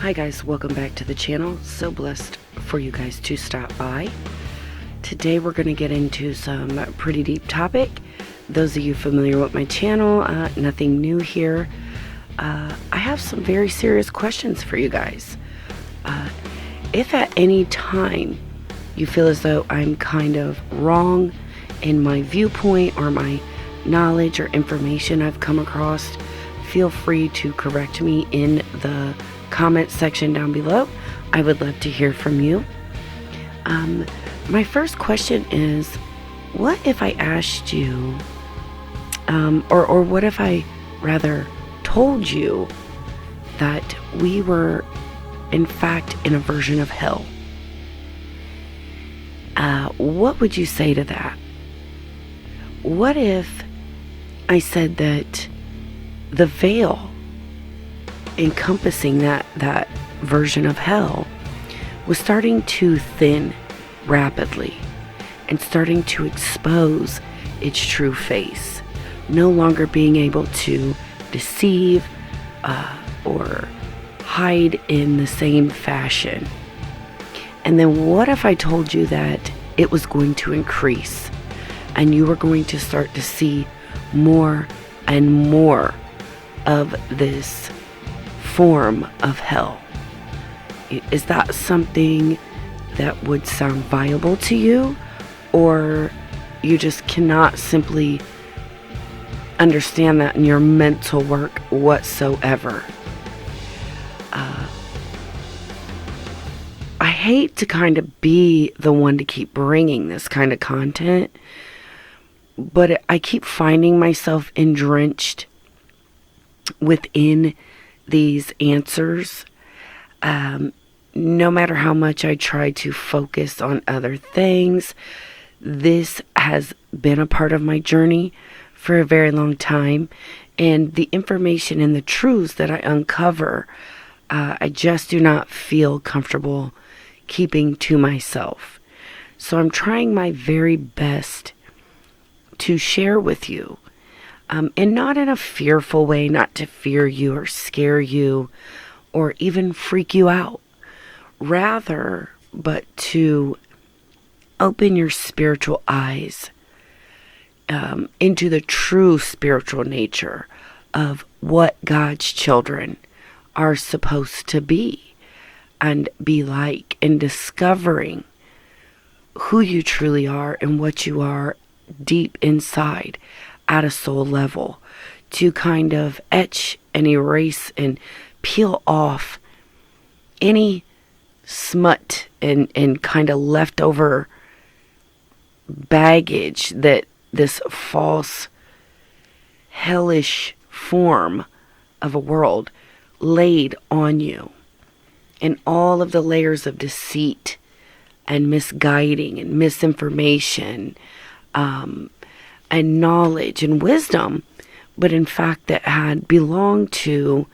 Hi guys, welcome back to the channel. So blessed for you guys to stop by. Today we're going to get into some pretty deep topic. Those of you familiar with my channel, nothing new here. I have some very serious questions for you guys. If at any time you feel as though I'm kind of wrong in my viewpoint or my knowledge or information I've come across, feel free to correct me in the comment section down below. I would love to hear from you. My first question is, what if I asked you, or what if I rather told you that we were in fact in a version of hell? What would you say to that? What if I said that the veil encompassing that version of hell was starting to thin rapidly and starting to expose its true face, no longer being able to deceive or hide in the same fashion? And then what if I told you that it was going to increase and you were going to start to see more and more of this form of hell? Is that something that would sound viable to you, or you just cannot simply understand that in your mental work whatsoever? I hate to kind of be the one to keep bringing this kind of content, but I keep finding myself drenched within these answers. No matter how much I try to focus on other things, this has been a part of my journey for a very long time, and the information and the truths that I uncover, I just do not feel comfortable keeping to myself. So I'm trying my very best to share with you, and not in a fearful way, not to fear you or scare you or even freak you out. Rather, but to open your spiritual eyes into the true spiritual nature of what God's children are supposed to be and be like, and discovering who you truly are and what you are deep inside at a soul level, to kind of etch and erase and peel off any smut and kind of leftover baggage that this false hellish form of a world laid on you, and all of the layers of deceit and misguiding and misinformation, and knowledge and wisdom, but in fact that had belonged to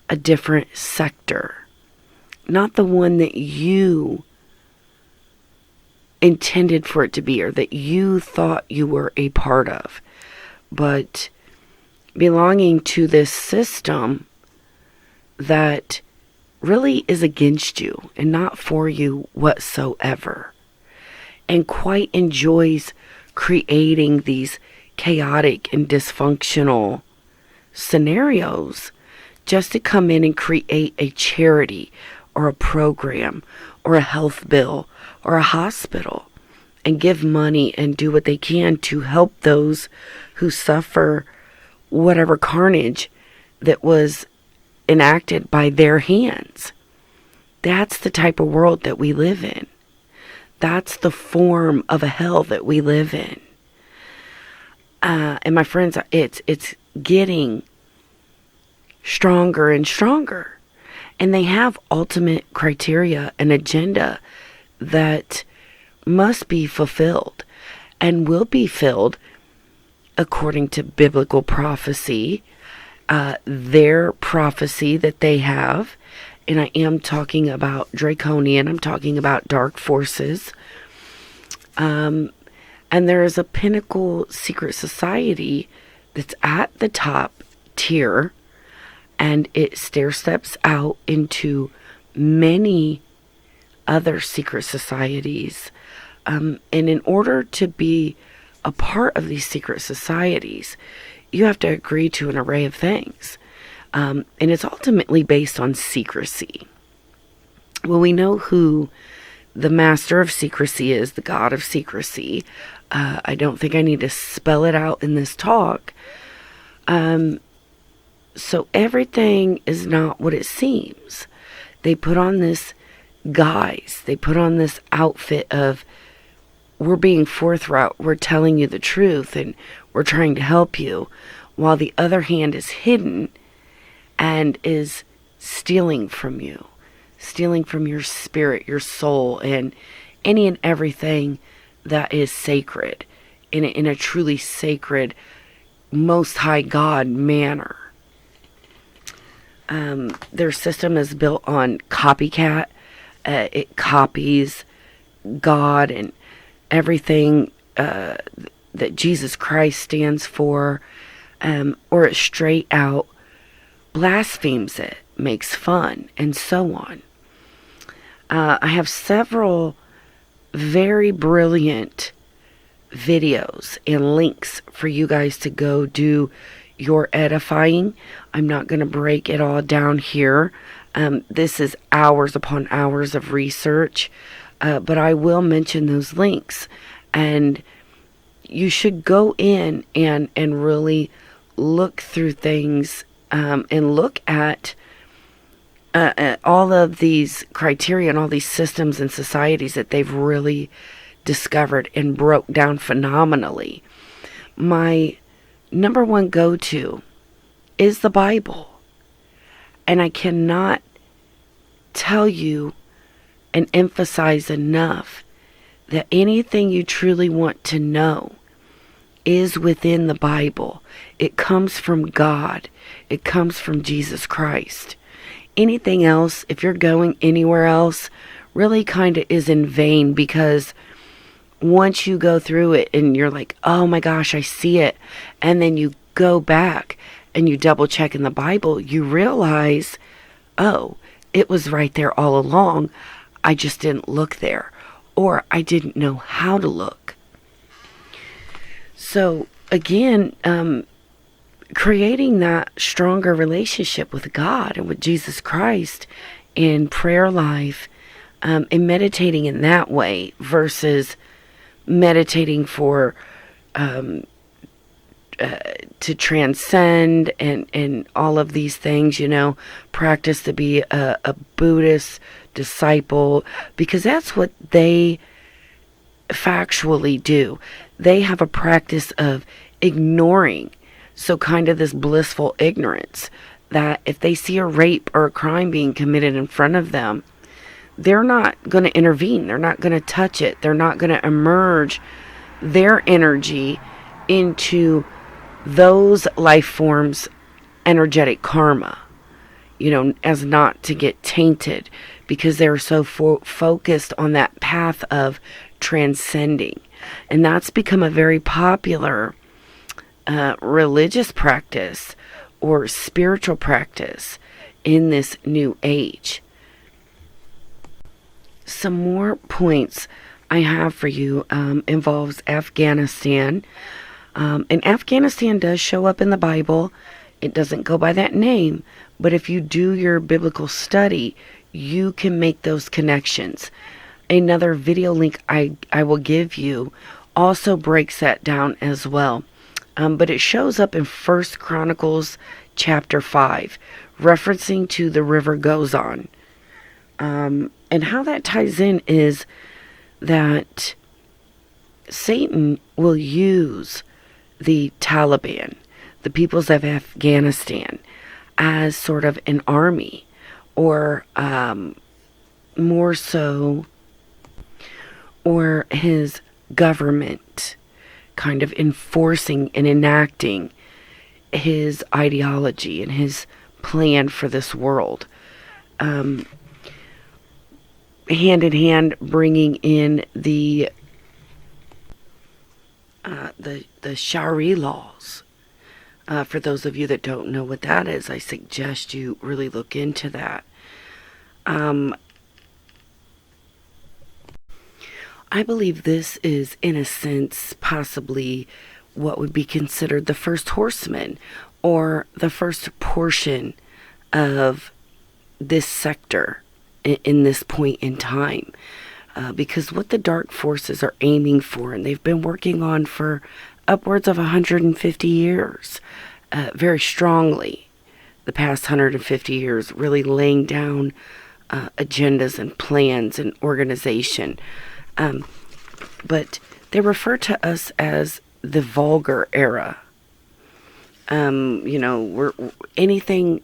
a different sector, not the one that you intended for it to be, or that you thought you were a part of, but belonging to this system that really is against you and not for you whatsoever, and quite enjoys creating these chaotic and dysfunctional scenarios just to come in and create a charity or a program or a health bill or a hospital, and give money and do what they can to help those who suffer whatever carnage that was enacted by their hands. That's the type of world that we live in. That's the form of a hell that we live in. And my friends, it's getting stronger and stronger. And they have ultimate criteria and agenda that must be fulfilled and will be filled according to biblical prophecy, their prophecy that they have. And I am talking about draconian, I'm talking about dark forces. And there is a pinnacle secret society that's at the top tier, and it stair steps out into many other secret societies. And in order to be a part of these secret societies, you have to agree to an array of things. And it's ultimately based on secrecy. Well, we know who the master of secrecy is, the god of secrecy. I don't think I need to spell it out in this talk. So everything is not what it seems. They put on this guise. They put on this outfit of, we're being forthright, we're telling you the truth, and we're trying to help you, while the other hand is hidden and is stealing from you, stealing from your spirit, your soul, and any and everything that is sacred, in a truly sacred, most high God manner. Their system is built on copycat. It copies God and everything that Jesus Christ stands for, or it straight out blasphemes it, makes fun, and so on. I have several very brilliant videos and links for you guys to go do your edifying. I'm not going to break it all down here. This is hours upon hours of research, but I will mention those links, and you should go in and really look through things, and look at all of these criteria and all these systems and societies that they've really discovered and broke down phenomenally. My number one go-to is the Bible. And I cannot tell you and emphasize enough that anything you truly want to know is within the Bible. It comes from God. It comes from Jesus Christ. Anything else, if you're going anywhere else, really kind of is in vain, because once you go through it and you're like, oh my gosh, I see it, and then you go back and you double check in the Bible, you realize, oh, it was right there all along. I just didn't look there, or I didn't know how to look. So again, creating that stronger relationship with God and with Jesus Christ in prayer life, and meditating in that way versus meditating for to transcend and all of these things, practice to be a Buddhist disciple, because that's what they factually do. They have a practice of ignoring, so kind of this blissful ignorance, that if they see a rape or a crime being committed in front of them, they're not going to intervene. They're not going to touch it. They're not going to emerge their energy into those life forms' energetic karma, as not to get tainted, because they're so focused on that path of transcending. And that's become a very popular religious practice or spiritual practice in this new age. Some more points I have for you involves Afghanistan. And Afghanistan does show up in the Bible. It doesn't go by that name, but if you do your biblical study, you can make those connections. Another video link I will give you also breaks that down as well. But it shows up in 1 Chronicles chapter 5, referencing to the river Gozan. And how that ties in is that Satan will use the Taliban, the peoples of Afghanistan, as sort of an army, or more so, or his government kind of enforcing and enacting his ideology and his plan for this world. Hand in hand, bringing in the Sharia laws. For those of you that don't know what that is, I suggest you really look into that. I believe this is, in a sense, possibly what would be considered the first horseman, or the first portion of this sector in this point in time. Because what the dark forces are aiming for, and they've been working on for upwards of 150 years, very strongly, the past 150 years, really laying down agendas and plans and organization. But they refer to us as the vulgar era. We're anything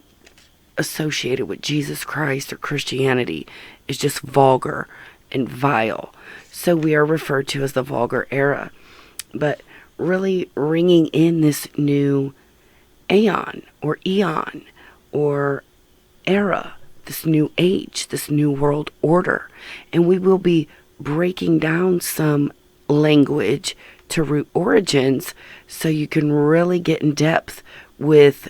associated with Jesus Christ or Christianity is just vulgar and vile. So we are referred to as the vulgar era. But really ringing in this new aeon or eon or era, this new age, this new world order. And we will be breaking down some language to root origins so you can really get in depth with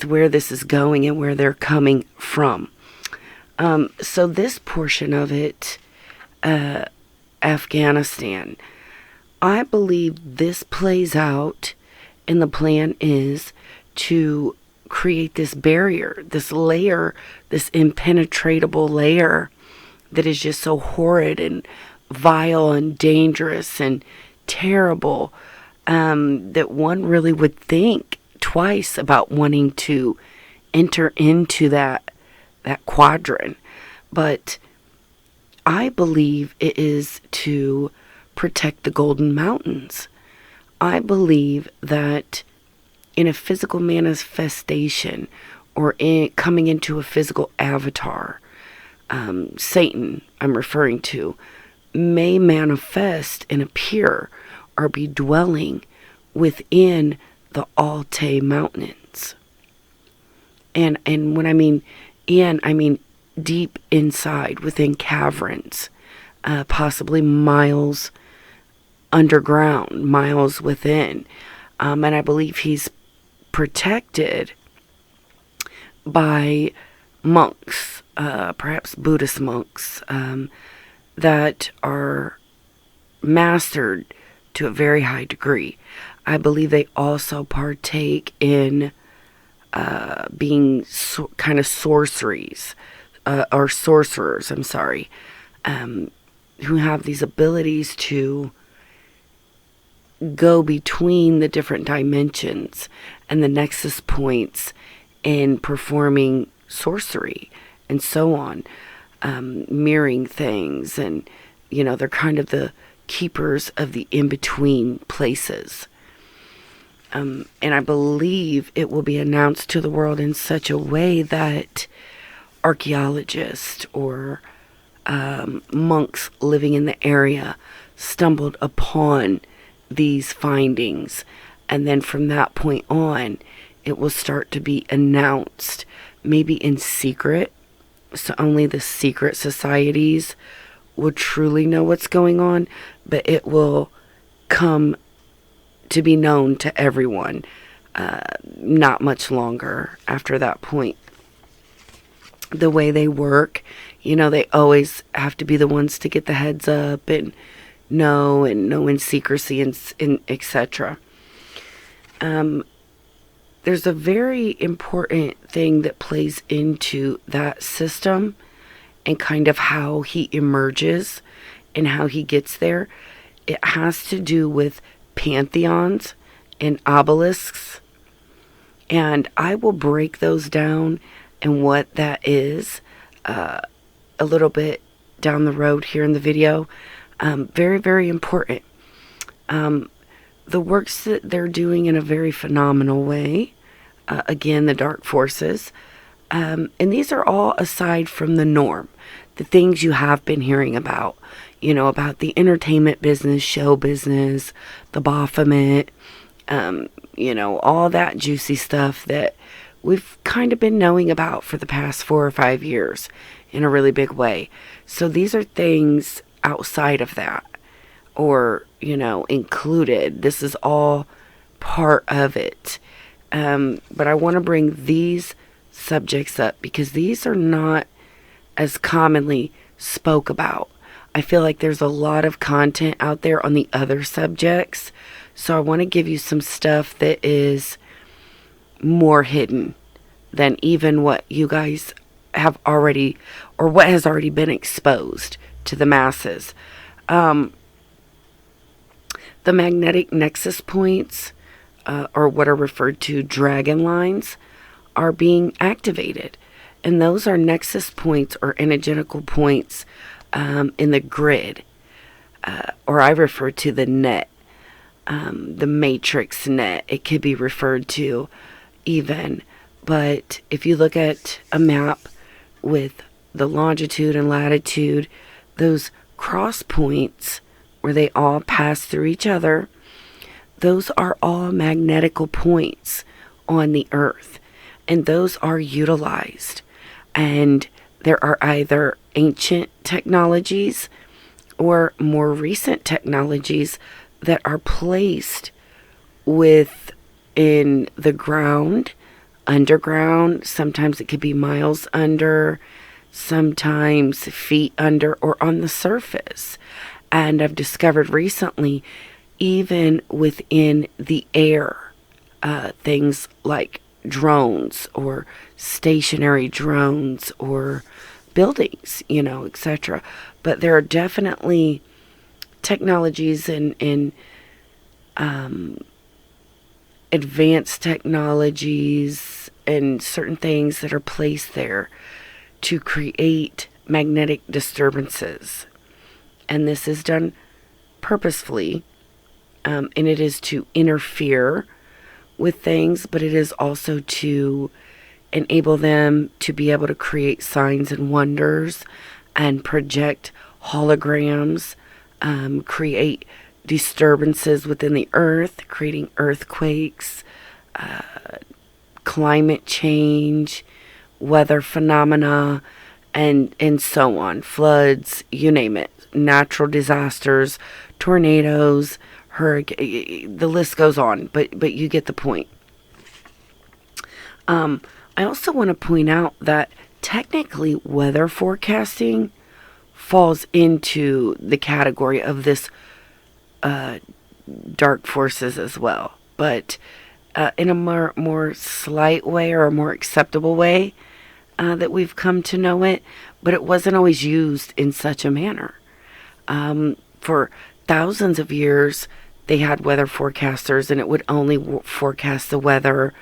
where this is going and where they're coming from. So this portion of it, Afghanistan, I believe this plays out, and the plan is to create this barrier, this layer, this impenetrable layer that is just so horrid and vile and dangerous and terrible, that one really would think twice about wanting to enter into that quadrant. But I believe it is to protect the Golden Mountains. I believe that in a physical manifestation, or coming into a physical avatar, Satan, I'm referring to, may manifest and appear or be dwelling within the Altai Mountains. And when I mean in, I mean deep inside, within caverns, possibly miles underground, miles within. And I believe he's protected by monks, perhaps Buddhist monks, that are mastered to a very high degree. I believe they also partake in being kind of sorceries, or sorcerers, I'm sorry, who have these abilities to go between the different dimensions and the nexus points in performing sorcery and so on, mirroring things, and they're kind of the keepers of the in-between places. And I believe it will be announced to the world in such a way that archaeologists or monks living in the area stumbled upon these findings, and then from that point on it will start to be announced, maybe in secret, so only the secret societies will truly know what's going on, but it will come to be known to everyone not much longer after that point. The way they work, they always have to be the ones to get the heads up and know in secrecy and etc. There's a very important thing that plays into that system and kind of how he emerges and how he gets there. It has to do with pantheons and obelisks, and I will break those down and what that is a little bit down the road here in the video. Very, very important. The works that they're doing in a very phenomenal way. Again, the dark forces. And these are all aside from the norm. The things you have been hearing about. About the entertainment business, show business, the Baphomet, all that juicy stuff that we've kind of been knowing about for the past 4 or 5 years in a really big way. So these are things outside of that, or included. This is all part of it. But I want to bring these subjects up because these are not as commonly spoke about. I feel like there's a lot of content out there on the other subjects. So I want to give you some stuff that is more hidden than even what you guys have already, or what has already been exposed to the masses. The magnetic nexus points, or what are referred to dragon lines, are being activated. And those are nexus points or energetical points in the grid, or I refer to the net, the matrix net. It could be referred to even. But if you look at a map with the longitude and latitude, those cross points where they all pass through each other, those are all magnetical points on the earth, and those are utilized. And there are either ancient technologies or more recent technologies that are placed within the ground, underground. Sometimes it could be miles under, sometimes feet under, or on the surface. And I've discovered recently, even within the air, things like drones or stationary drones or buildings, etc. But there are definitely technologies and advanced technologies and certain things that are placed there to create magnetic disturbances. And this is done purposefully, and it is to interfere with things, but it is also to enable them to be able to create signs and wonders and project holograms, create disturbances within the earth, creating earthquakes, climate change, weather phenomena, and so on, floods, you name it, natural disasters, tornadoes, hurricane, the list goes on, but you get the point. I also want to point out that technically weather forecasting falls into the category of this dark forces as well, but in a more slight way, or a more acceptable way that we've come to know it, but it wasn't always used in such a manner. For thousands of years, they had weather forecasters, and it would only forecast the weather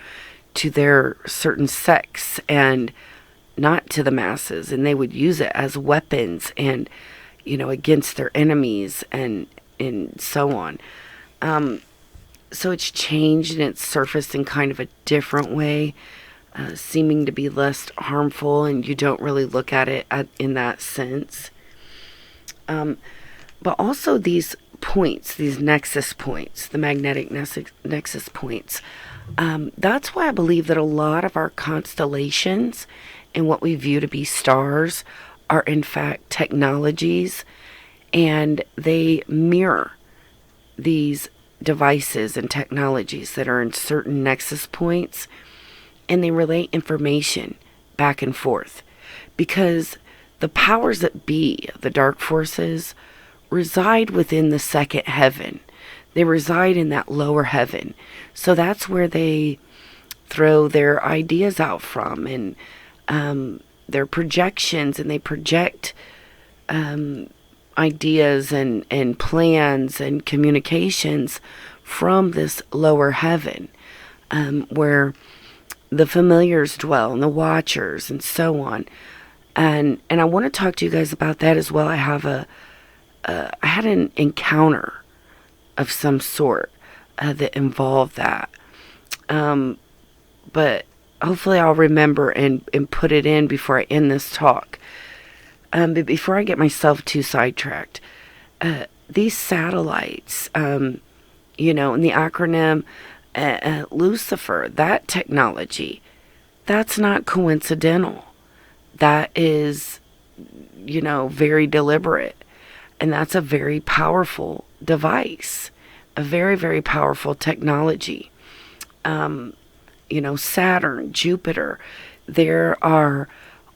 to their certain sects and not to the masses, and they would use it as weapons and, against their enemies and so on. So it's changed and it's surfaced in kind of a different way, seeming to be less harmful, and you don't really look at it in that sense. But also these points, these nexus points, the magnetic nexus points, that's why I believe that a lot of our constellations and what we view to be stars are in fact technologies, and they mirror these devices and technologies that are in certain nexus points, and they relay information back and forth, because the powers that be, the dark forces, reside within the second heaven. They reside in that lower heaven. So that's where they throw their ideas out from, and their projections, and they project ideas and plans and communications from this lower heaven, where the familiars dwell and the watchers and so on. And I want to talk to you guys about that as well. I had an encounter of some sort that involved that. But hopefully I'll remember and put it in before I end this talk. But before I get myself too sidetracked, these satellites, in the acronym Lucifer, that technology, that's not coincidental. That is, very deliberate. And that's a very powerful device, a very, very powerful technology. Saturn, Jupiter, there are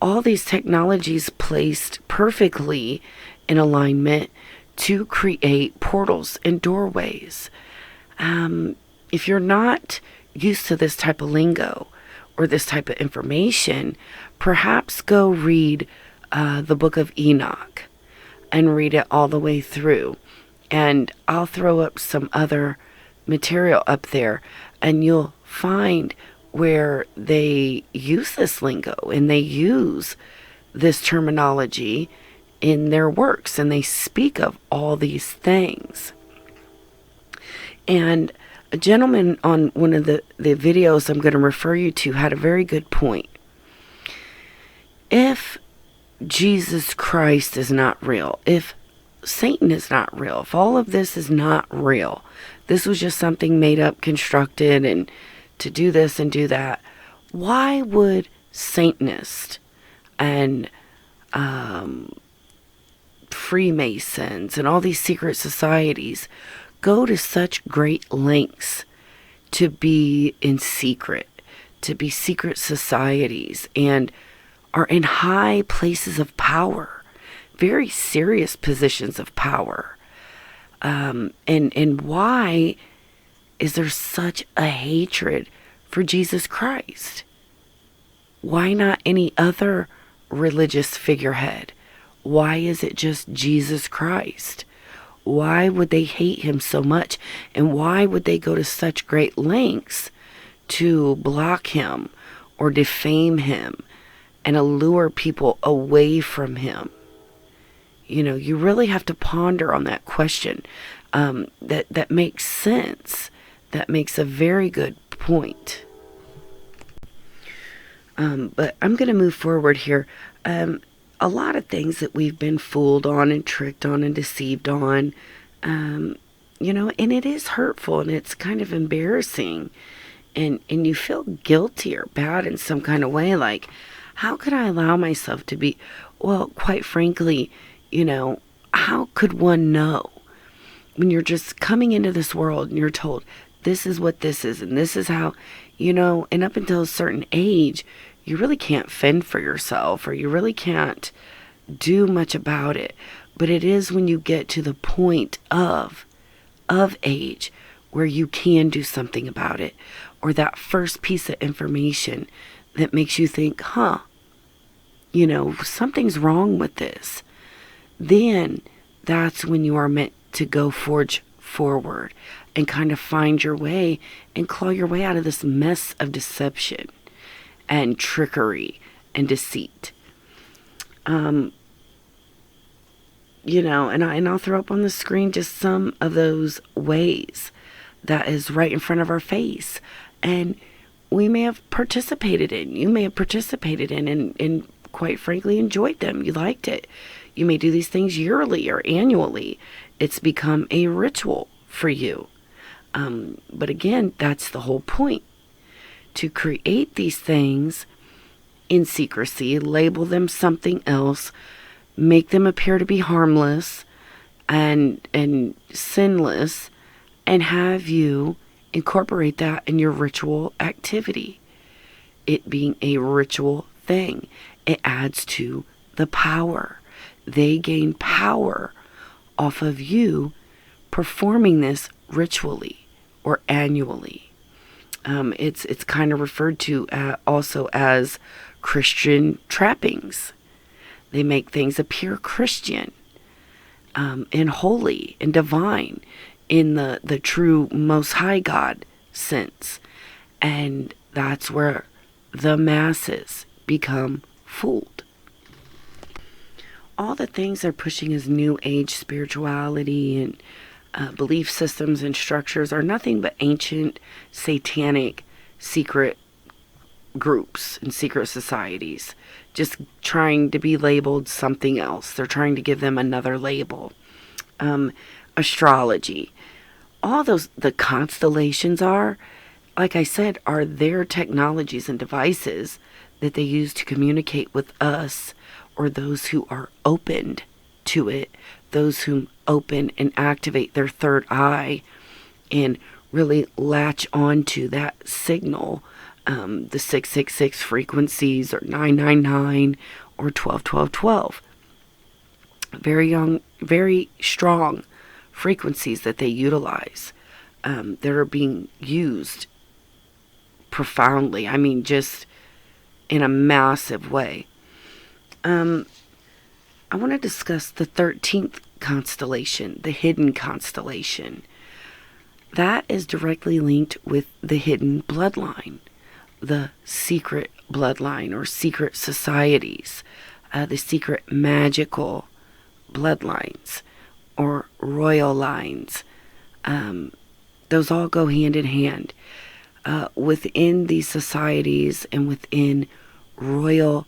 all these technologies placed perfectly in alignment to create portals and doorways. If you're not used to this type of lingo or this type of information, perhaps go read the book of Enoch and read it all the way through. And I'll throw up some other material up there, and you'll find where they use this lingo and they use this terminology in their works, and they speak of all these things. And a gentleman on one of the videos I'm going to refer you to had a very good point. If Jesus Christ is not real, if Satan is not real, if all of this is not real, this was just something made up, constructed, and to do this and do that, why would Satanists and Freemasons and all these secret societies go to such great lengths to be in secret, to be secret societies, and are in high places of power, very serious positions of power? And why is there such a hatred for Jesus Christ? Why not any other religious figurehead? Why is it just Jesus Christ? Why would they hate him so much? And why would they go to such great lengths to block him or defame him and allure people away from him? You know, you really have to ponder on that question. That makes sense. That makes a very good point. But I'm going to move forward here. A lot of things that we've been fooled on and tricked on and deceived on, you know, and it is hurtful and it's kind of embarrassing. And you feel guilty or bad in some kind of way. Like, how could I allow myself to be, well, quite frankly, you know, how could one know when you're just coming into this world and you're told this is what this is and this is how, you know, and up until a certain age, you really can't fend for yourself or you really can't do much about it. But it is when you get to the point of age where you can do something about it, or that first piece of information that makes you think, you know, something's wrong with this. Then that's when you are meant to go forge forward and kind of find your way and claw your way out of this mess of deception and trickery and deceit. You know, and I'll throw up on the screen just some of those ways that is right in front of our face. And we may have participated in, you may have participated in, and quite frankly enjoyed them. You liked it. You may do these things yearly or annually. It's become a ritual for you. But again, that's the whole point. To create these things in secrecy, label them something else, make them appear to be harmless and sinless, and have you incorporate that in your ritual activity. It being a ritual thing, it adds to the power. They gain power off of you performing this ritually or annually. It's kind of referred to also as Christian trappings. They make things appear Christian and holy and divine in the true Most High God sense. And that's where the masses become fooled. All the things they're pushing as New Age spirituality and belief systems and structures are nothing but ancient, satanic, secret groups and secret societies, just trying to be labeled something else. They're trying to give them another label. Astrology. All those, the constellations are, like I said, are their technologies and devices that they use to communicate with us, or those who are opened to it, those who open and activate their third eye and really latch onto that signal the 666 frequencies, or 999, or 121212. Very strong frequencies that they utilize, that are being used profoundly. I mean, just in a massive way. I want to discuss the 13th constellation, the hidden constellation. That is directly linked with the hidden bloodline, the secret bloodline, or secret societies, the secret magical bloodlines, or royal lines. Those all go hand in hand. Within these societies and within royal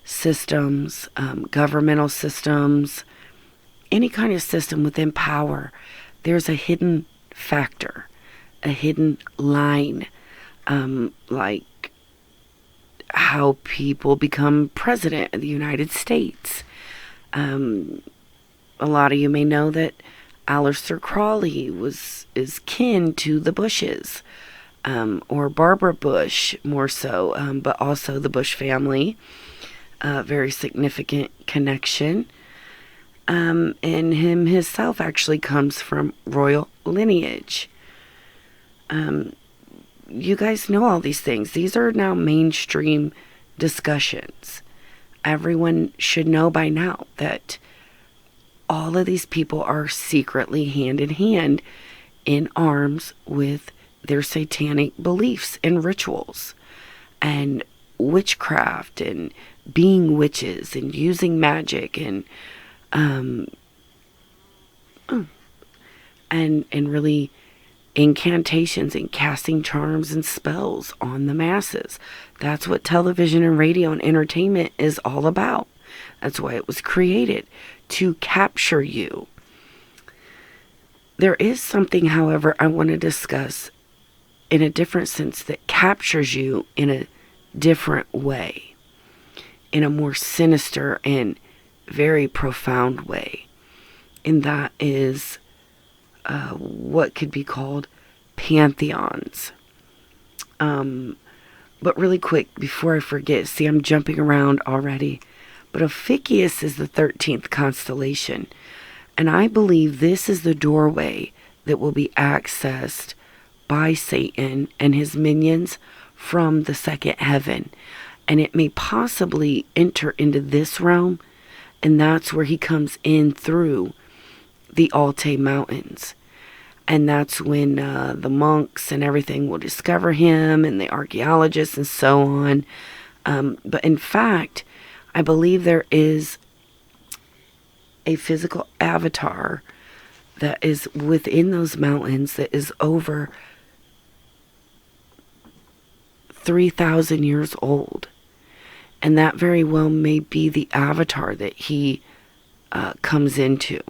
systems, governmental systems, any kind of system within power, there's a hidden factor, a hidden line, like how people become president of the United States. A lot of you may know that Aleister Crowley is kin to the Bushes, or Barbara Bush more so, but also the Bush family. Very significant connection. And him himself actually comes from royal lineage. You guys know all these things. These are now mainstream discussions. Everyone should know by now that all of these people are secretly hand in hand in arms with their satanic beliefs and rituals and witchcraft and being witches and using magic and really incantations and casting charms and spells on the masses. That's what television and radio and entertainment is all about. That's why it was created, to capture you. There is something, however, I want to discuss in a different sense that captures you in a different way, in a more sinister and very profound way. And that is what could be called pantheons. But really quick, before I forget, see, I'm jumping around already. But Ophiuchus is the 13th constellation. And I believe this is the doorway that will be accessed by Satan and his minions from the second heaven. And it may possibly enter into this realm. And that's where he comes in through the Altai Mountains. And that's when the monks and everything will discover him, and the archaeologists and so on. But in fact, I believe there is a physical avatar that is within those mountains that is over 3,000 years old. And that very well may be the avatar that he comes into.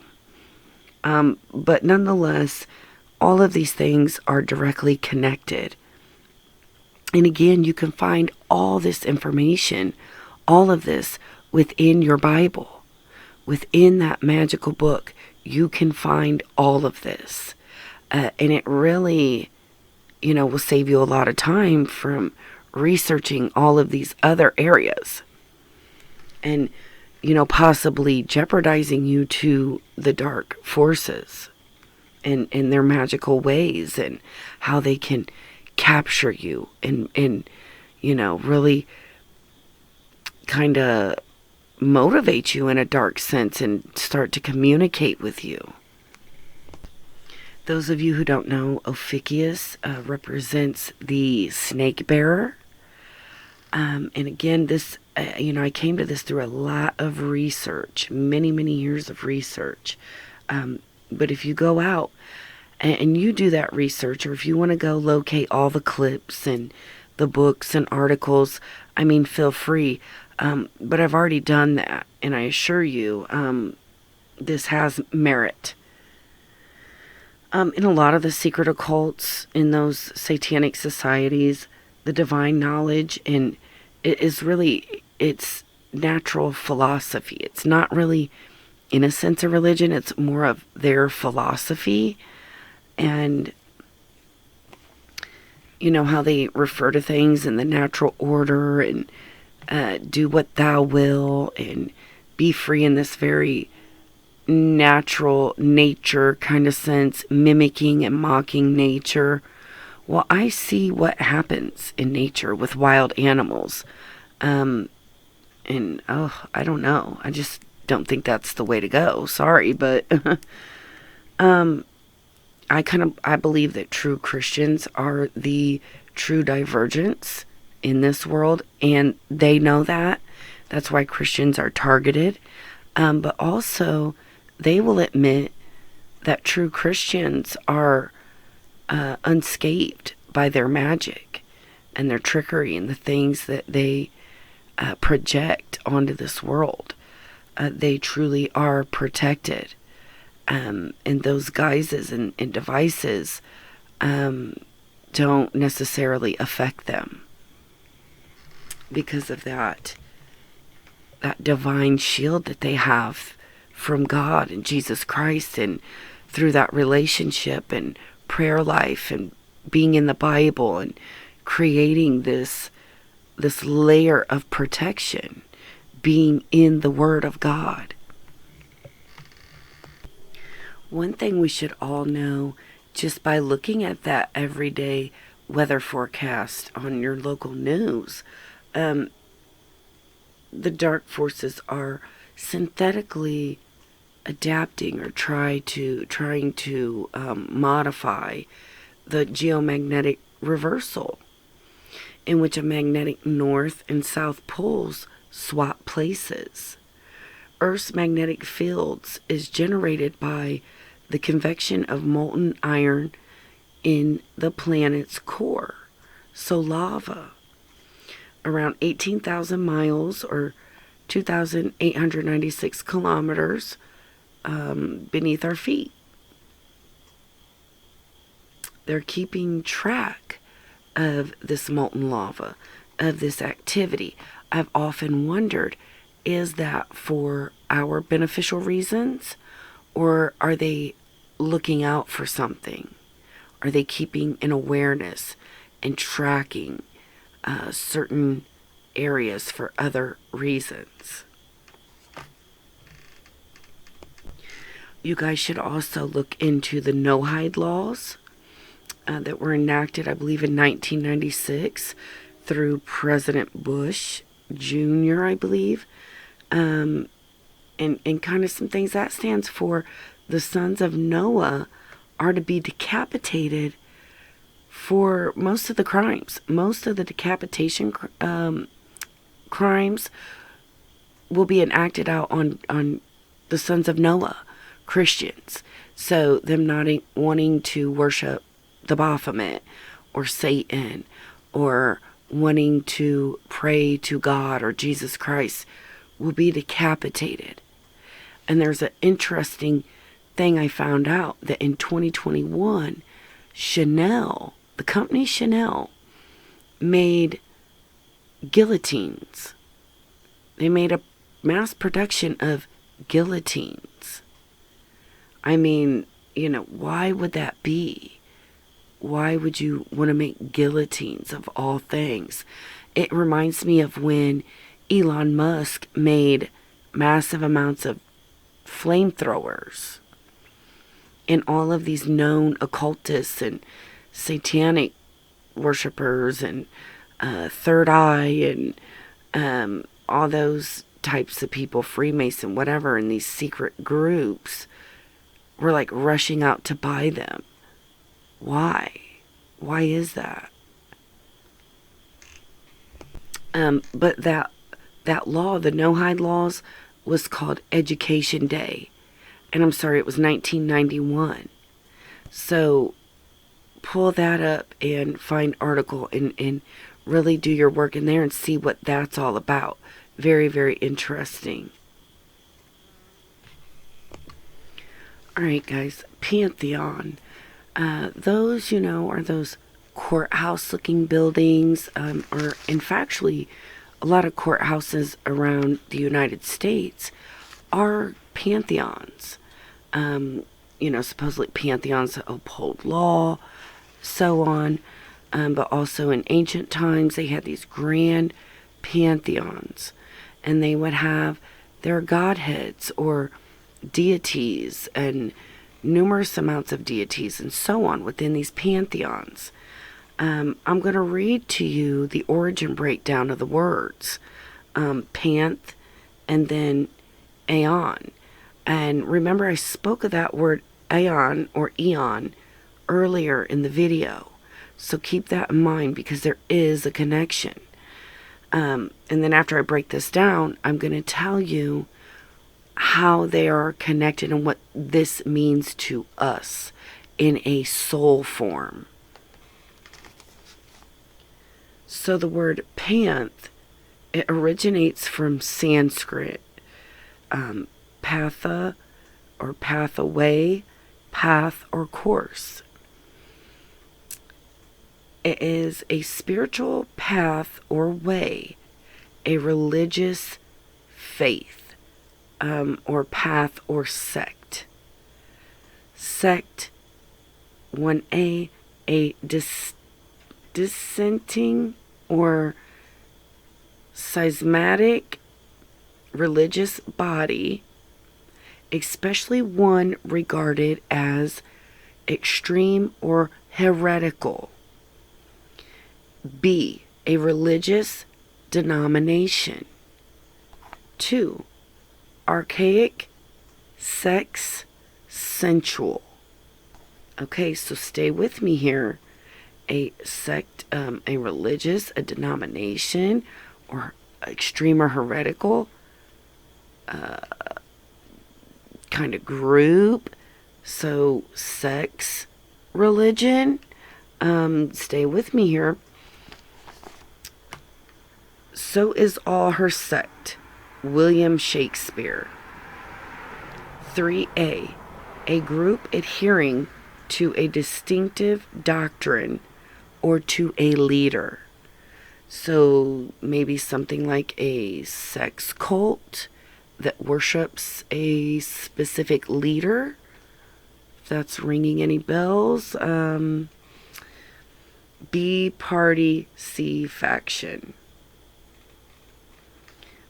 But nonetheless, all of these things are directly connected. And again, you can find all this information, all of this within your Bible. Within that magical book, you can find all of this. And it really, will save you a lot of time from researching all of these other areas. And, possibly jeopardizing you to the dark forces and their magical ways and how they can capture you and really kind of motivate you in a dark sense and start to communicate with you. Those of you who don't know, Ophiuchus represents the snake bearer. And again, this, I came to this through a lot of research, many, many years of research. But if you go out and you do that research, or if you want to go locate all the clips and the books and articles, feel free. But I've already done that, and I assure you, this has merit. In a lot of the secret occults, in those satanic societies, the divine knowledge, and it is really, it's natural philosophy. It's not really, in a sense, a religion. It's more of their philosophy. And You know how they refer to things in the natural order and do what thou will and be free in this very natural nature kind of sense, mimicking and mocking nature. Well, I see what happens in nature with wild animals. And I don't know. I just don't think that's the way to go. Sorry, but I believe that true Christians are the true divergence in this world, and they know that. That's why Christians are targeted. But also, they will admit that true Christians are unscathed by their magic and their trickery and the things that they project onto this world. They truly are protected. And those guises and devices don't necessarily affect them because of that divine shield that they have from God and Jesus Christ, and through that relationship and prayer life and being in the Bible and creating this layer of protection, being in the Word of God. One thing we should all know, just by looking at that everyday weather forecast on your local news, the dark forces are synthetically adapting or trying to modify the geomagnetic reversal, in which a magnetic north and south poles swap places. Earth's magnetic fields is generated by the convection of molten iron in the planet's core, so lava. Around 18,000 miles or 2,896 kilometers beneath our feet. They're keeping track of this molten lava, of this activity. I've often wondered, is that for our beneficial reasons, or are they looking out for something? Are they keeping an awareness and tracking certain areas for other reasons? You guys should also look into the no-hide laws that were enacted, I believe, in 1996 through President Bush Jr., I believe. And kind of some things that stands for: the sons of Noah are to be decapitated for most of the crimes. Most of the decapitation crimes will be enacted out on the sons of Noah, Christians. So them not wanting to worship the Baphomet or Satan, or wanting to pray to God or Jesus Christ, will be decapitated. And there's an interesting thing I found out, that in 2021, Chanel, the company Chanel, made guillotines. They made a mass production of guillotines. I mean, why would that be? Why would you want to make guillotines of all things? It reminds me of when Elon Musk made massive amounts of flamethrowers, and all of these known occultists and satanic worshippers and Third Eye and all those types of people, Freemason, whatever, in these secret groups, were like rushing out to buy them. Why? Why is that? But that law, the no-hide laws, was called Education Day. And I'm sorry, it was 1991. So pull that up and find article and really do your work in there and see what that's all about. Very, very interesting. Alright guys, Pantheon. Those, are those courthouse looking buildings, or in factually a lot of courthouses around the United States are pantheons. Supposedly pantheons that uphold law, so on. but also in ancient times they had these grand pantheons, and they would have their godheads or deities and numerous amounts of deities and so on within these pantheons. I'm going to read to you the origin breakdown of the words panth and then aeon. And remember, I spoke of that word aeon or eon earlier in the video. So keep that in mind because there is a connection. And then after I break this down, I'm going to tell you how they are connected and what this means to us in a soul form. So the word panth, it originates from Sanskrit. Patha or pathway, path or course. It is a spiritual path or way, a religious faith, or path or sect. Sect, 1A, a dissenting or schismatic religious body, especially one regarded as extreme or heretical. B, a religious denomination. 2, archaic, sex, sensual. Okay, so stay with me here. A sect, a religious, a denomination, or extreme or heretical kind of group. So sex, religion. Stay with me here. So is all her sect. William Shakespeare. 3A, a group adhering to a distinctive doctrine or to a leader. So maybe something like a sex cult that worships a specific leader. If that's ringing any bells. B, party. C, faction.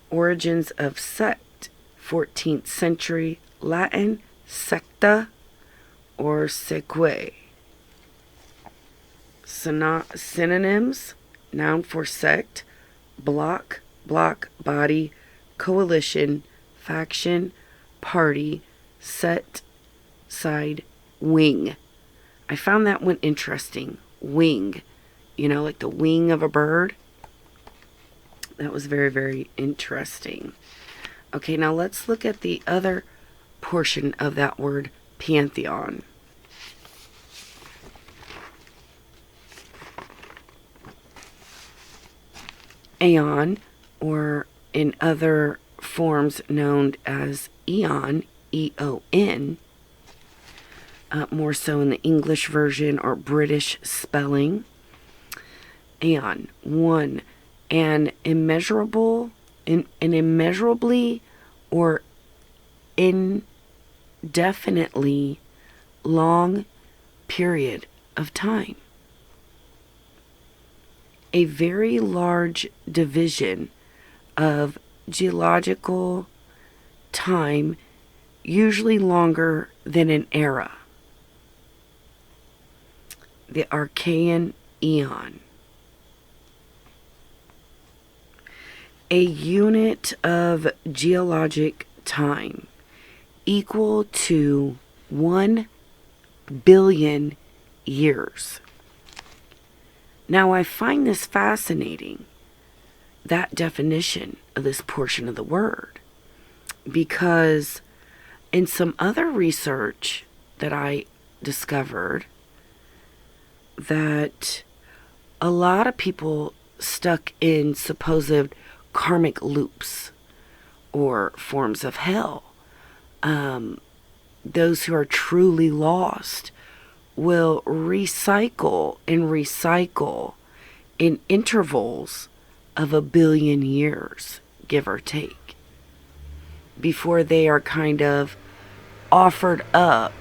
Origins of sect, 14th century Latin, secta or seque. Synonyms, noun for sect, block, body, coalition, faction, party, set, side, wing. I found that one interesting. Wing. You know, like the wing of a bird. That was very, very interesting. Okay, now let's look at the other portion of that word, pantheon. Aeon, or in other forms known as eon, E-O-N, more so in the English version or British spelling. Aeon, 1, an immeasurably or indefinitely long period of time. A very large division of geological time, usually longer than an era. The Archean Eon. A unit of geologic time equal to 1 billion years. Now, I find this fascinating, that definition of this portion of the word, because in some other research that I discovered, that a lot of people stuck in supposed karmic loops or forms of hell, those who are truly lost will recycle in intervals of 1 billion years, give or take, before they are kind of offered up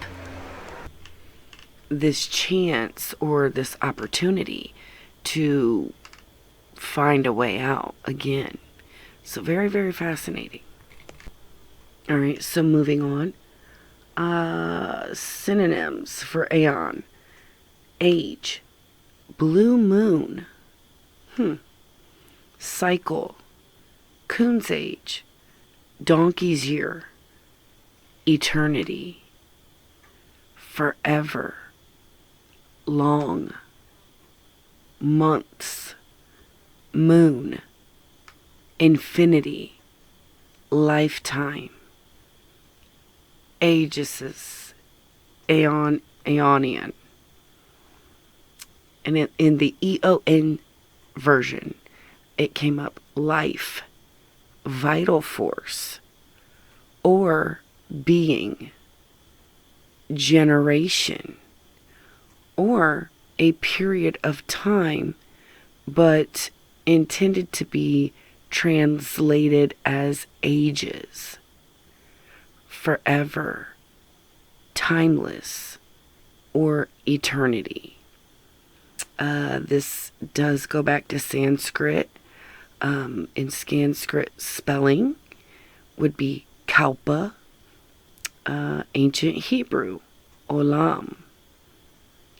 this chance or this opportunity to find a way out again. So very, very fascinating. All right, so moving on. Synonyms for aeon: age, blue moon, cycle, coon's age, donkey's year, eternity, forever, long, months, moon, infinity, lifetime, aegis, aeon, aeonian. And in the EON version, it came up life, vital force, or being, generation, or a period of time, but intended to be translated as ages, forever, timeless, or eternity. This does go back to Sanskrit. In Sanskrit, spelling would be kalpa, ancient Hebrew, olam,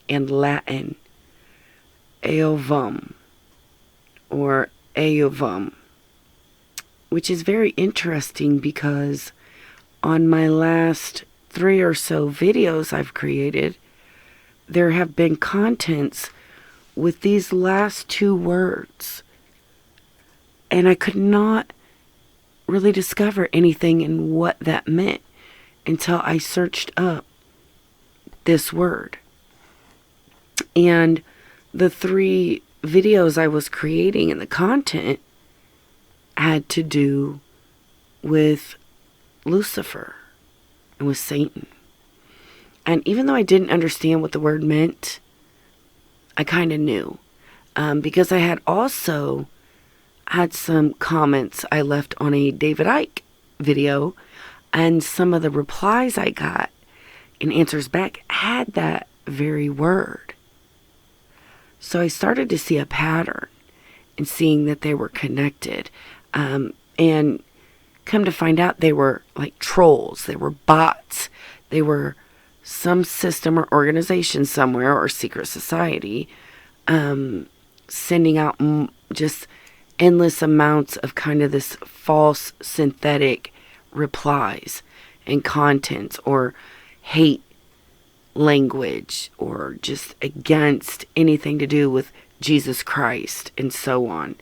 and Latin, eovum, or eovum, which is very interesting because on my last 3 or so videos I've created, there have been contents with these last 2 words, and I could not really discover anything in what that meant until I searched up this word. And the 3 videos I was creating and the content had to do with Lucifer and with Satan. And even though I didn't understand what the word meant, I kind of knew, because I had also had some comments I left on a David Icke video, and some of the replies I got in answers back had that very word. So I started to see a pattern and seeing that they were connected, and come to find out they were like trolls, they were bots, they were some system or organization somewhere or secret society sending out just endless amounts of kind of this false synthetic replies and contents, or hate language, or just against anything to do with Jesus Christ and so on.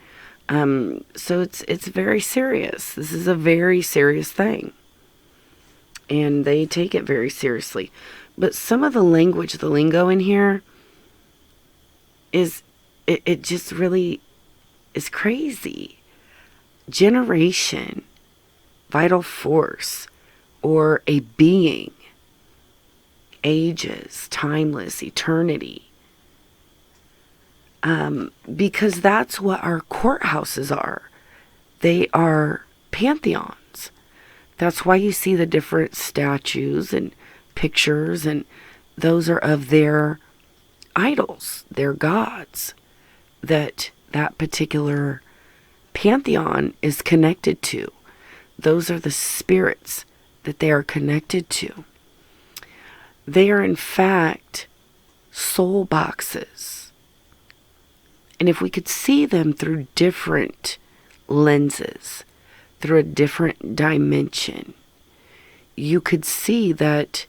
So it's very serious. This is a very serious thing, and they take it very seriously. But some of the language, the lingo in here it just really is crazy. Generation, vital force, or a being, ages, timeless, eternity. Because that's what our courthouses are. They are pantheons. That's why you see the different statues and pictures, and those are of their idols, their gods, that particular pantheon is connected to. Those are the spirits that they are connected to. They are in fact soul boxes. And if we could see them through different lenses, through a different dimension, you could see that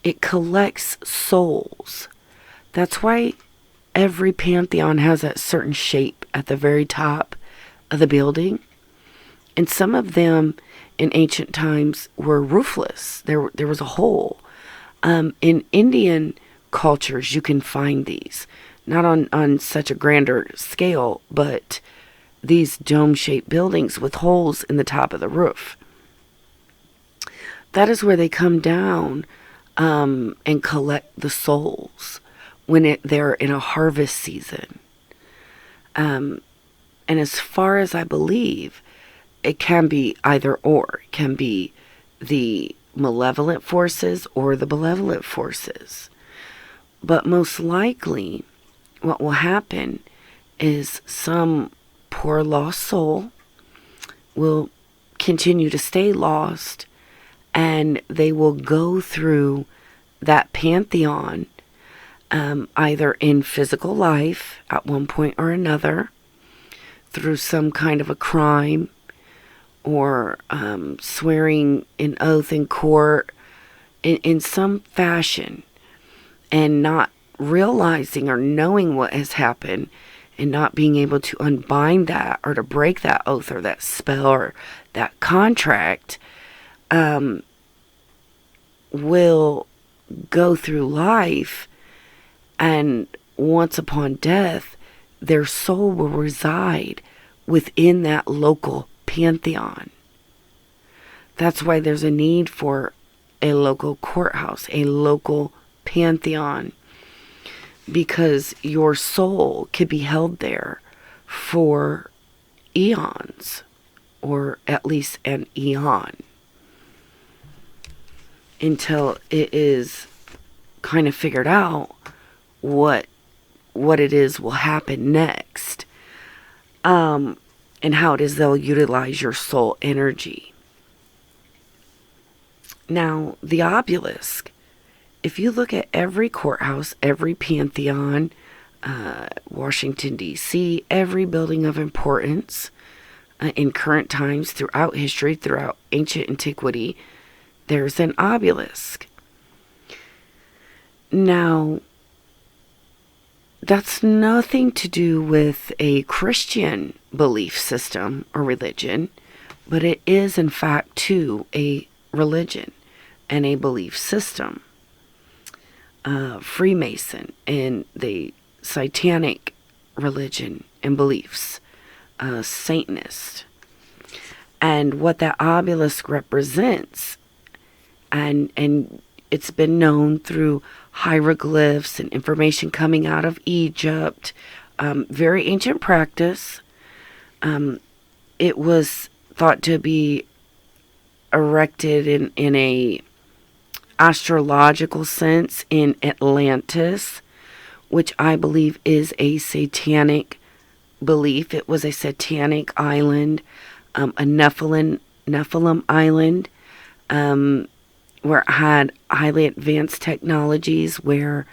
it collects souls. That's why every pantheon has that certain shape at the very top of the building. And some of them in ancient times were roofless. There was a hole. In Indian cultures, you can find these. Not on such a grander scale, but these dome-shaped buildings with holes in the top of the roof. That is where they come down and collect the souls when they're in a harvest season. And as far as I believe, it can be either or. It can be the malevolent forces or the benevolent forces. But most likely, what will happen is some poor lost soul will continue to stay lost, and they will go through that pantheon, either in physical life at one point or another, through some kind of a crime, or swearing an oath in court in some fashion, and not realizing or knowing what has happened, and not being able to unbind that or to break that oath or that spell or that contract, will go through life, and once upon death, their soul will reside within that local pantheon. That's why there's a need for a local courthouse, a local pantheon, because your soul could be held there for eons, or at least an eon, until it is kind of figured out what it is will happen next, and how it is they'll utilize your soul energy. Now, the obelisk, if you look at every courthouse, every pantheon, Washington, D.C., every building of importance in current times, throughout history, throughout ancient antiquity, there's an obelisk. Now, that's nothing to do with a Christian belief system or religion, but it is, in fact, too, a religion and a belief system. Freemason and the satanic religion and beliefs, Satanist, and what that obelisk represents, and it's been known through hieroglyphs and information coming out of Egypt, very ancient practice. It was thought to be erected in a astrological sense in Atlantis, which I believe is a satanic belief. It was a satanic island, a Nephilim island, where it had highly advanced technologies where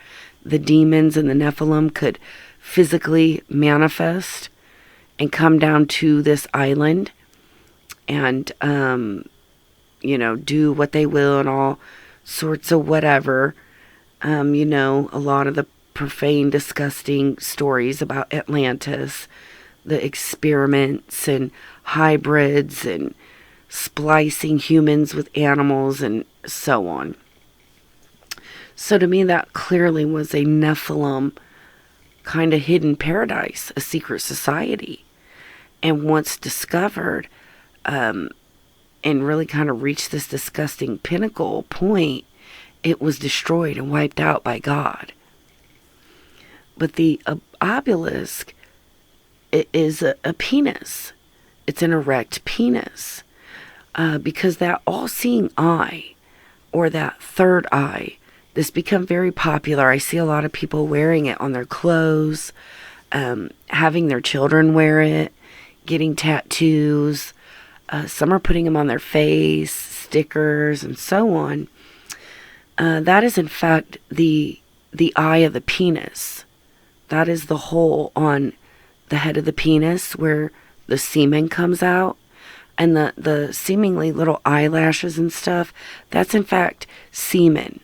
the demons and the Nephilim could physically manifest and come down to this island and, do what they will and all sorts of whatever. A lot of the profane, disgusting stories about Atlantis, the experiments and hybrids and splicing humans with animals and so on. So to me, that clearly was a Nephilim kind of hidden paradise, a secret society. And once discovered, and really kind of reached this disgusting pinnacle point, it was destroyed and wiped out by God. But the obelisk, it is a penis. It's an erect penis. Because that all-seeing eye, or that third eye, this become very popular. I see a lot of people wearing it on their clothes, having their children wear it, getting tattoos. Some are putting them on their face, stickers, and so on. That is, in fact, the eye of the penis. That is the hole on the head of the penis where the semen comes out. And the seemingly little eyelashes and stuff, that's, in fact, semen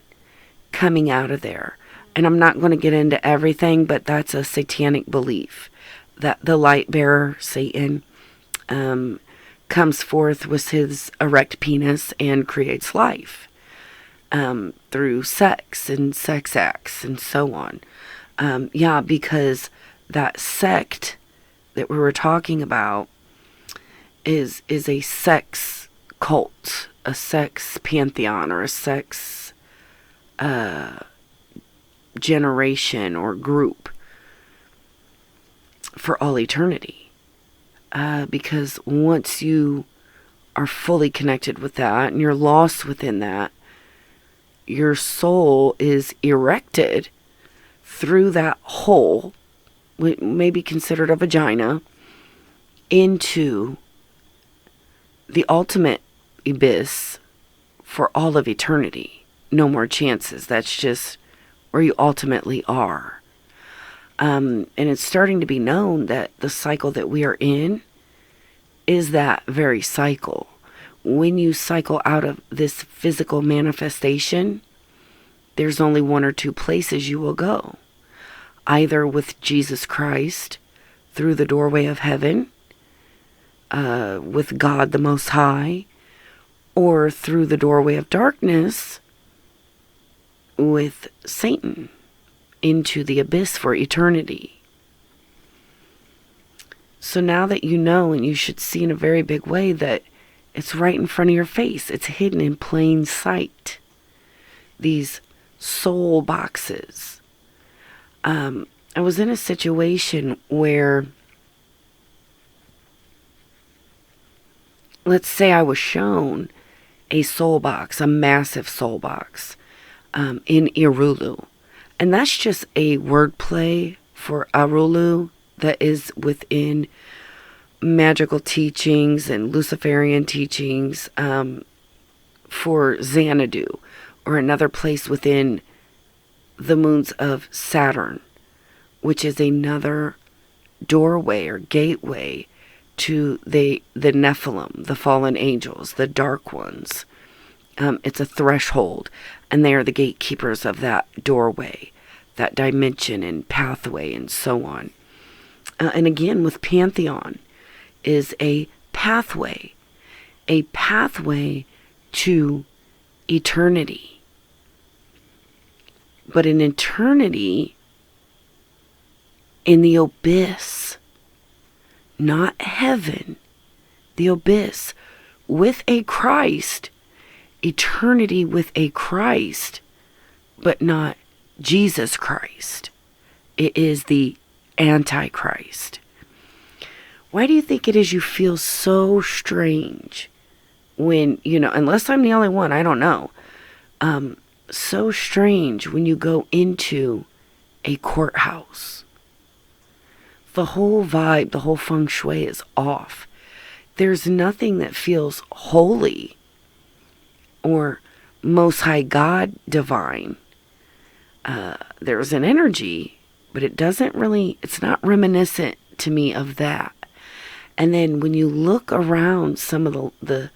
coming out of there. And I'm not going to get into everything, but that's a satanic belief that the light bearer, Satan, comes forth with his erect penis and creates life through sex and sex acts and so on. Because that sect that we were talking about is a sex cult, a sex pantheon, or a sex generation or group for all eternity. Because once you are fully connected with that and you're lost within that, your soul is erected through that hole may be considered a vagina, into the ultimate abyss for all of eternity. No more chances. That's just where you ultimately are. And it's starting to be known that the cycle that we are in is that very cycle. When you cycle out of this physical manifestation, there's only one or two places you will go. Either with Jesus Christ through the doorway of heaven, with God the Most High, or through the doorway of darkness with Satan into the abyss for eternity. So now that you know, and you should see in a very big way, that it's right in front of your face. It's hidden in plain sight. These soul boxes. I was in a situation where, let's say I was shown a soul box, a massive soul box, in Irulu. And that's just a wordplay for Arulu that is within magical teachings and Luciferian teachings, for Xanadu, or another place within the moons of Saturn, which is another doorway or gateway to the Nephilim, the fallen angels, the dark ones. It's a threshold, and they are the gatekeepers of that doorway, that dimension and pathway, and so on. And again, with Pantheon is a pathway to eternity. But an eternity in the abyss, not heaven, the abyss, with a Christ, eternity with a Christ, but not Jesus Christ. It is the Antichrist. Why do you think it is you feel so strange when, unless I'm the only one, I don't know, so strange when you go into a courthouse? The whole vibe, the whole feng shui is off. There's nothing that feels holy or Most High God divine. There's an energy, but it's not reminiscent to me of that. And then when you look around some of the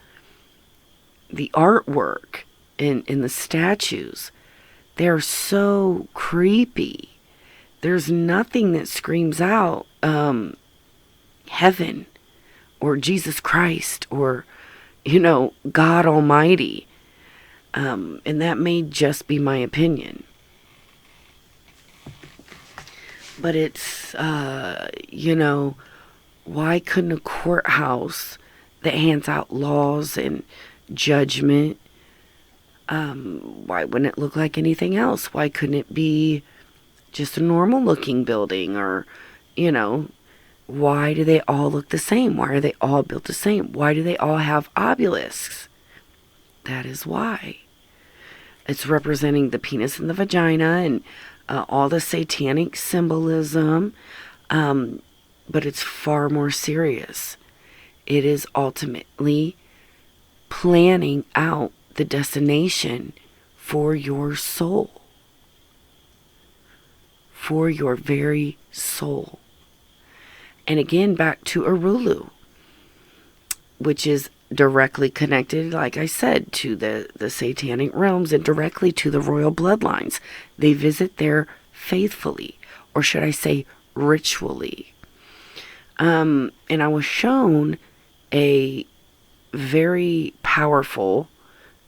artwork in the statues, they're so creepy. There's nothing that screams out heaven or Jesus Christ or, God Almighty. And that may just be my opinion. But it's, why couldn't a courthouse that hands out laws and judgment, why wouldn't it look like anything else? Why couldn't it be just a normal looking building? Or, why do they all look the same? Why are they all built the same? Why do they all have obelisks? That is why. It's representing the penis and the vagina and all the satanic symbolism, but it's far more serious. It is ultimately planning out the destination for your soul, for your very soul. And again, back to Arulu, which is directly connected, like I said, to the satanic realms and directly to the royal bloodlines. They visit there faithfully, or should I say ritually. And I was shown a very powerful,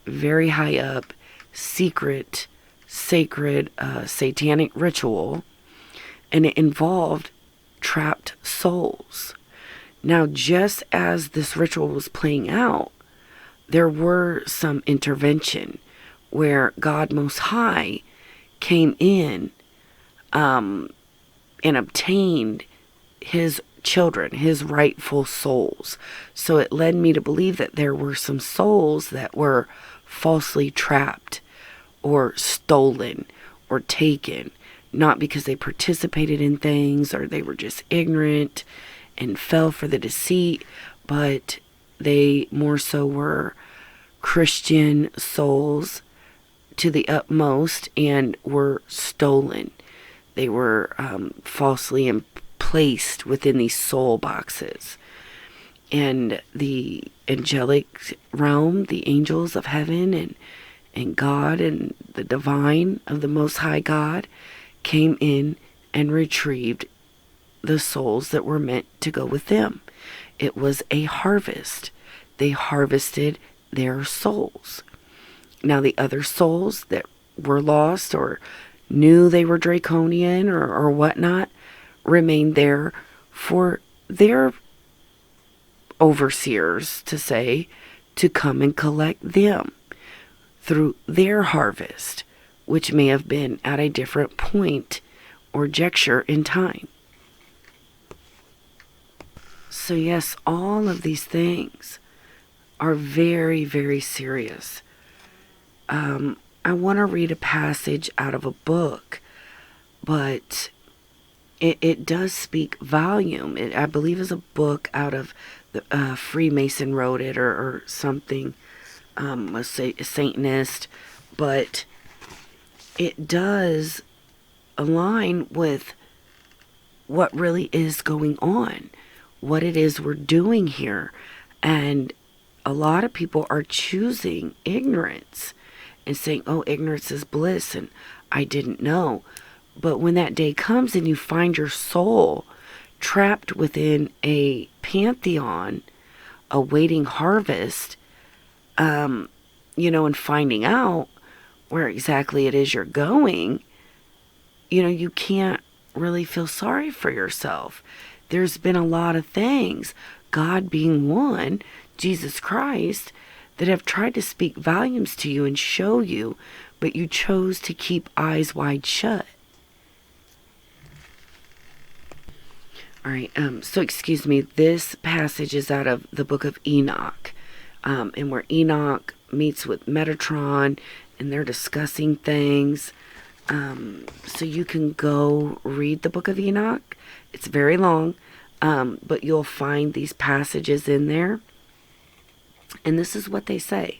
very high up, secret, sacred, satanic ritual, and it involved trapped souls. Now, just as this ritual was playing out, there were some intervention where God Most High came in and obtained his children, his rightful souls. So it led me to believe that there were some souls that were falsely trapped or stolen or taken not because they participated in things or they were just ignorant and fell for the deceit, but they more so were Christian souls to the utmost and were stolen. They were falsely placed within these soul boxes. And the angelic realm, the angels of heaven and God and the divine of the Most High God came in and retrieved the souls that were meant to go with them. It was a harvest. They harvested their souls. Now the other souls that were lost or knew they were draconian or whatnot remained there for their overseers, to say, to come and collect them through their harvest, which may have been at a different point or juncture in time. So yes, all of these things are very, very serious. I want to read a passage out of a book, but it does speak volume. I believe is a book out of the Freemason wrote it or something, let's say a Satanist, but it does align with what really is going on, what it is we're doing here. And a lot of people are choosing ignorance and saying, oh, ignorance is bliss and I didn't know. But when that day comes and you find your soul trapped within a pantheon awaiting harvest, and finding out where exactly it is you're going, you can't really feel sorry for yourself. There's been a lot of things, God being one, Jesus Christ, that have tried to speak volumes to you and show you, but you chose to keep eyes wide shut. All right, so excuse me, this passage is out of the book of Enoch, and where Enoch meets with Metatron, and they're discussing things. So you can go read the book of Enoch. It's very long, but you'll find these passages in there. And this is what they say.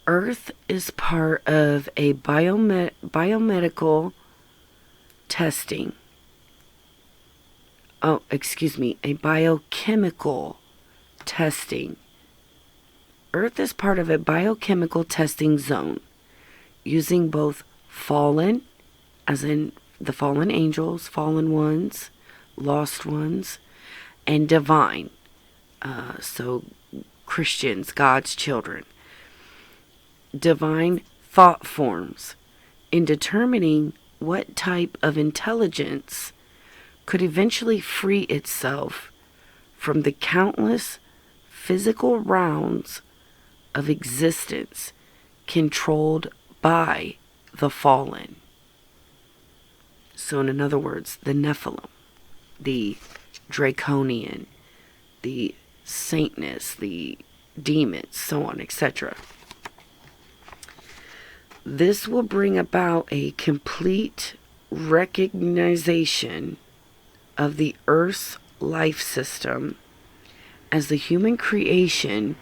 Earth is part of a biomedical testing. A biochemical testing. Earth is part of a biochemical testing zone, using both fallen, as in the fallen angels, fallen ones, lost ones, and divine. So Christians, God's children. Divine thought forms in determining what type of intelligence could eventually free itself from the countless physical rounds of existence controlled by the fallen. So in other words, the Nephilim, the Draconian, the Satanists, the demons, so on, etc. This will bring about a complete recognition of the Earth's life system as the human creation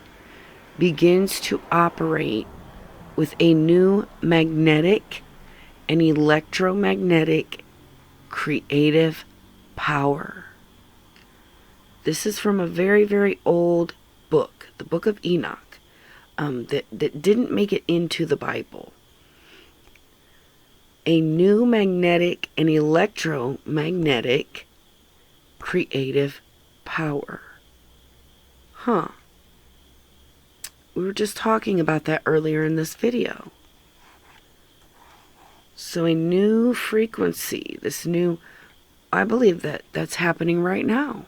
begins to operate with a new magnetic and electromagnetic creative power. This is from a very, very old book, the Book of Enoch, that didn't make it into the Bible. A new magnetic and electromagnetic creative power. We were just talking about that earlier in this video. So a new frequency, I believe that's happening right now.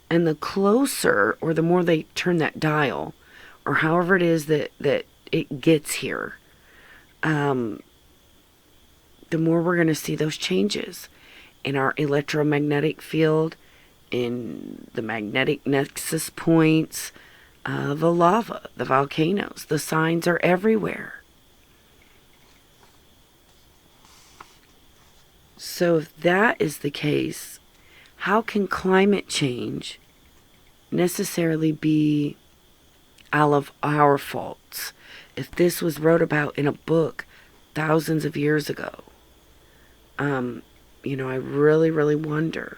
And the closer, or the more they turn that dial, or however it is that it gets here, the more we're going to see those changes in our electromagnetic field, in the magnetic nexus points, the lava, the volcanoes. The signs are everywhere. So if that is the case, how can climate change necessarily be all of our faults if this was wrote about in a book thousands of years ago? I really, really wonder.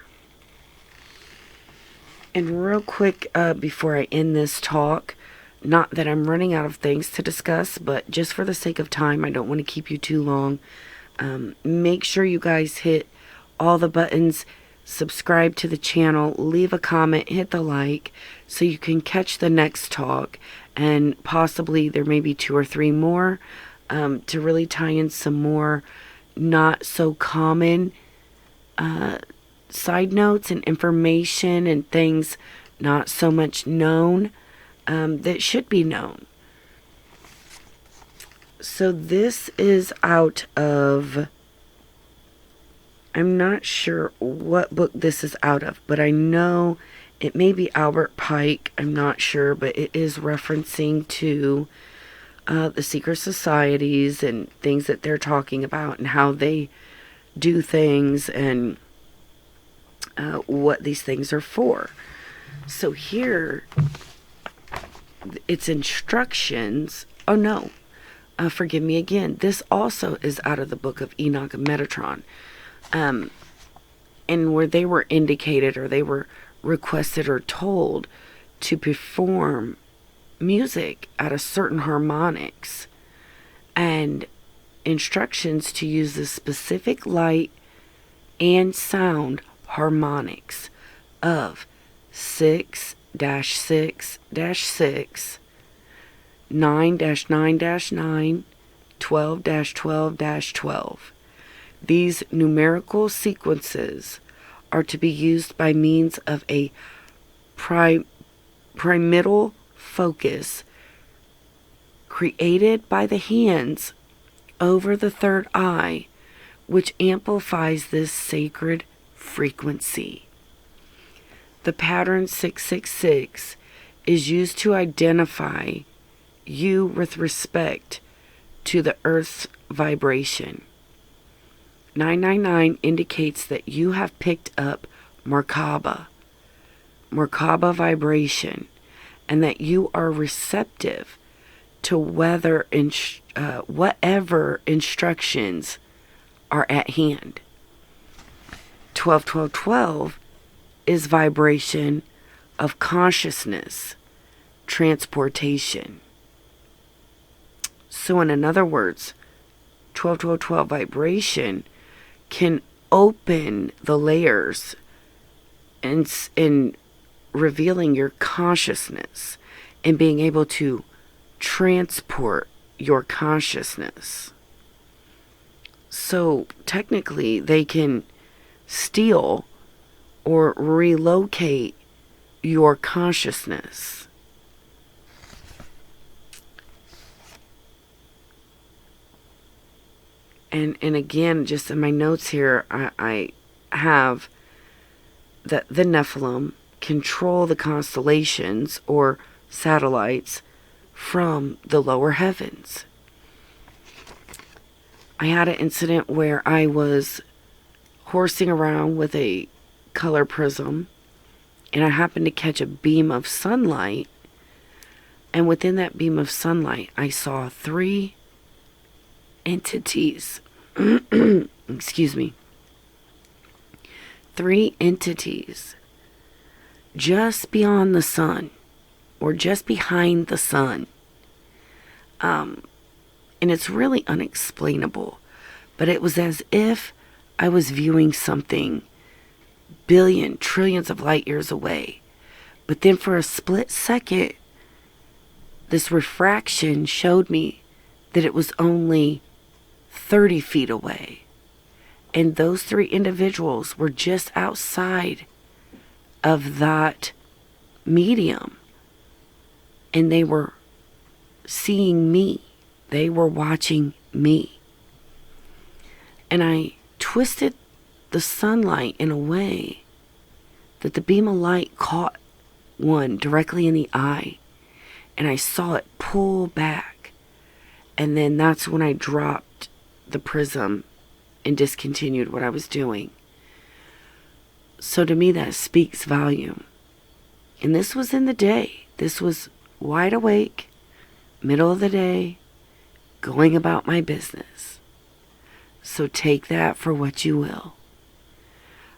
And real quick, before I end this talk, not that I'm running out of things to discuss, but just for the sake of time, I don't want to keep you too long. Make sure you guys hit all the buttons, subscribe to the channel, leave a comment, hit the like, so you can catch the next talk, and possibly there may be 2 or 3 more, to really tie in some more not so common side notes and information and things not so much known that should be known. So this is out of, I'm not sure what book this is out of, but I know it may be Albert Pike. I'm not sure, but it is referencing to the secret societies and things that they're talking about and how they do things and what these things are for. So here, it's instructions. Oh no, forgive me again. This also is out of the book of Enoch and Metatron. And where they were indicated or they were requested or told to perform music at a certain harmonics and instructions to use the specific light and sound harmonics of 6-6-6, 9-9-9, 12-12-12. These numerical sequences are to be used by means of a pyramidal focus created by the hands over the third eye, which amplifies this sacred frequency. The pattern 666 is used to identify you with respect to the Earth's vibration. 999 indicates that you have picked up Merkaba vibration, and that you are receptive to whatever instructions are at hand. 12-12-12 is vibration of consciousness, transportation. So in other words, 12-12-12 vibration can open the layers in revealing your consciousness and being able to transport your consciousness. So technically they can steal or relocate your consciousness. And again, just in my notes here, I have that the Nephilim control the constellations or satellites from the lower heavens. I had an incident where I was horsing around with a color prism, and I happened to catch a beam of sunlight, and within that beam of sunlight I saw 3 entities. Excuse me. 3 entities just beyond the sun, or just behind the sun. And it's really unexplainable, but it was as if I was viewing something billion, trillions of light years away. But then for a split second, this refraction showed me that it was only 30 feet away. And those 3 individuals were just outside of that medium. And they were seeing me. They were watching me. And I twisted the sunlight in a way that the beam of light caught one directly in the eye. And I saw it pull back. And then that's when I dropped the prism and discontinued what I was doing. So to me, that speaks volume. And this was in the day. This was wide awake, middle of the day, going about my business. So take that for what you will.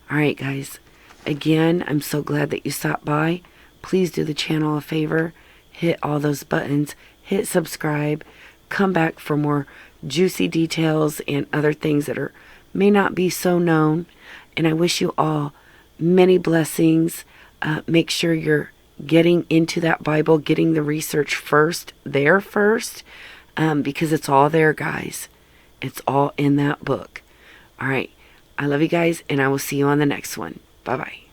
All right, guys. Again, I'm so glad that you stopped by. Please do the channel a favor. Hit all those buttons. Hit subscribe. Come back for more juicy details and other things that may not be so known. And I wish you all many blessings. Make sure you're getting into that Bible, getting the research first, because it's all there, guys. It's all in that book. All right. I love you guys, and I will see you on the next one. Bye-bye.